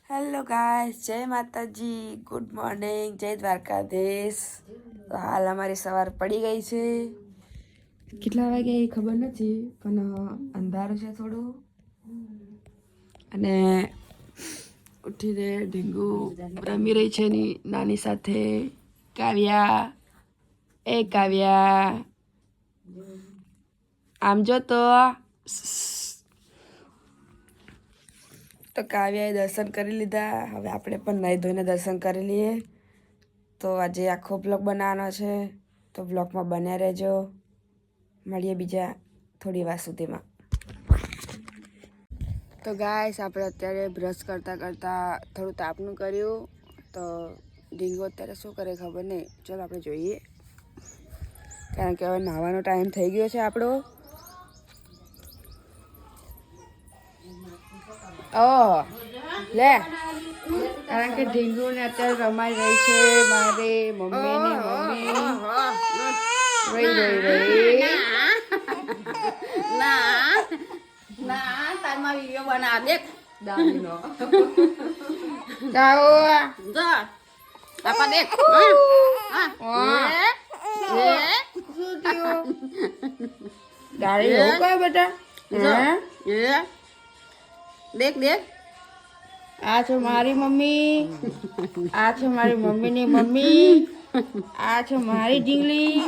Hello guys, જય માતાજી, good morning, જય દ્વારકાધીશ. તો હાલ અમારી સવાર પડી ગઈ છે. કેટલા વાગે એ ખબર નથી, પણ અંધારું છે થોડું. અને ઉઠીને ઢીંગુ રમી રહી છે એની નાની સાથે. કાવ્યા, એ કાવ્યા, આમ જો તો કાવ્યાએ દર્શન કરી લીધા. હવે આપણે પણ નાહી ધોઈને દર્શન કરી લઈએ. તો આજે આખો બ્લોગ બનાવવાનો છે, તો બ્લોગમાં બન્યા રહેજો. મળીએ બીજા થોડી વાર સુધીમાં. તો ગાઈસ, આપણે અત્યારે બ્રશ કરતાં થોડું તાપનું કર્યું. તો ઢીંગો અત્યારે શું કરે ખબર નહીં. ચાલો આપણે જોઈએ, કારણ કે હવે નાહવાનો ટાઈમ થઈ ગયો છે આપણો. ઓહ લે, કારણ કે ઢીંગુને અત્યારે રમાઈ રહી છે મારે મમ્મીની મમ્મી. ના તારમાં વિડિયો બના દેખ દાદીનો જાઓ જો પાપા દેખ શું થયું? દાદી એવું કહે બેટા? દેખ દેખ આ છે મારી મમ્મી, આ છે મારી મમ્મીની મમ્મી, આ છે મારી ઢીંગલી.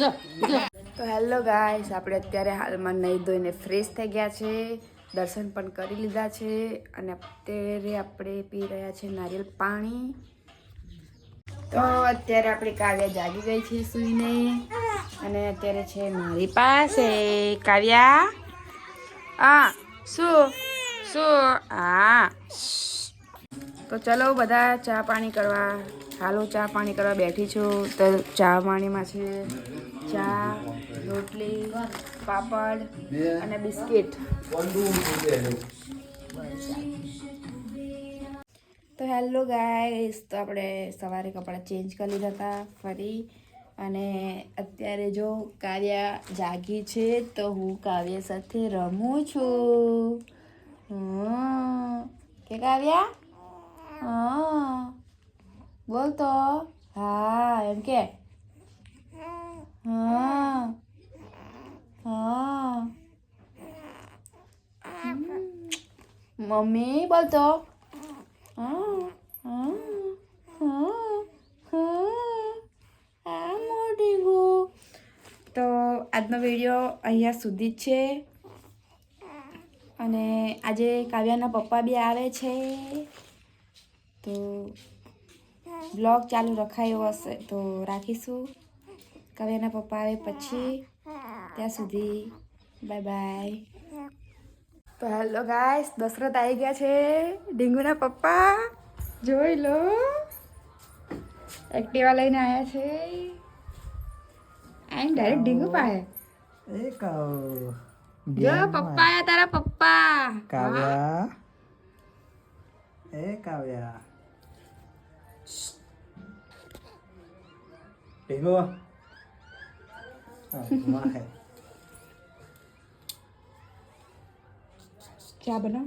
જો જો તો હેલો ગાઈસ, આપણે અત્યારે હાલમાં નહીં ધોઈને ફ્રેશ થઈ ગયા છે, દર્શન પણ કરી લીધા છે, અને અત્યારે આપણે પી રહ્યા છે નારિયેલ પાણી. તો અત્યારે આપણી કાવ્યા જાગી ગઈ છે સૂઈને, અને અત્યારે છે મારી પાસે. કાવ્યા, હા શું શું? હા, તો ચલો બધા ચા પાણી કરવા. હાલો, ચા પાણી કરવા બેઠી છું. તો ચા પાણીમાં છે ચા, રોટલી, પાપડ અને બિસ્કિટ. તો હેલો ગાઈસ, તો આપણે સવારે કપડાં ચેન્જ કરી લીધા હતા ફરી, અને અત્યારે જો કાવ્યા જાગી છે, તો હું કાવ્યા સાથે રમું છું. કે કાવ્યા? હા બોલ તો. હા એમ કે. હા હા મમ્મી બોલતો. હા હા હા હા મોટી ગો. તો આજનો વિડીયો અહીંયા સુધી જ છે, અને આજે કાવ્યાના પપ્પા બી આવે છે, તો બ્લોગ ચાલુ રખાયો હશે તો રાખીશું કાવ્યાના પપ્પા આવે પછી. ત્યાં સુધી બાય બાય. તો હેલો ગાઈસ, દશરથ આવી ગયા છે, ઢીંગુના પપ્પા. જોઈ લો, એક્ટિવા લઈને આવ્યા છે. આઈ ડાયરેક્ટ ઢીંગુ પાસે. જો પપ્પા આયા, તારા પપ્પા. કાવ્યા, એ કાવ્યા, ઢીંગુ ચા બનાવ.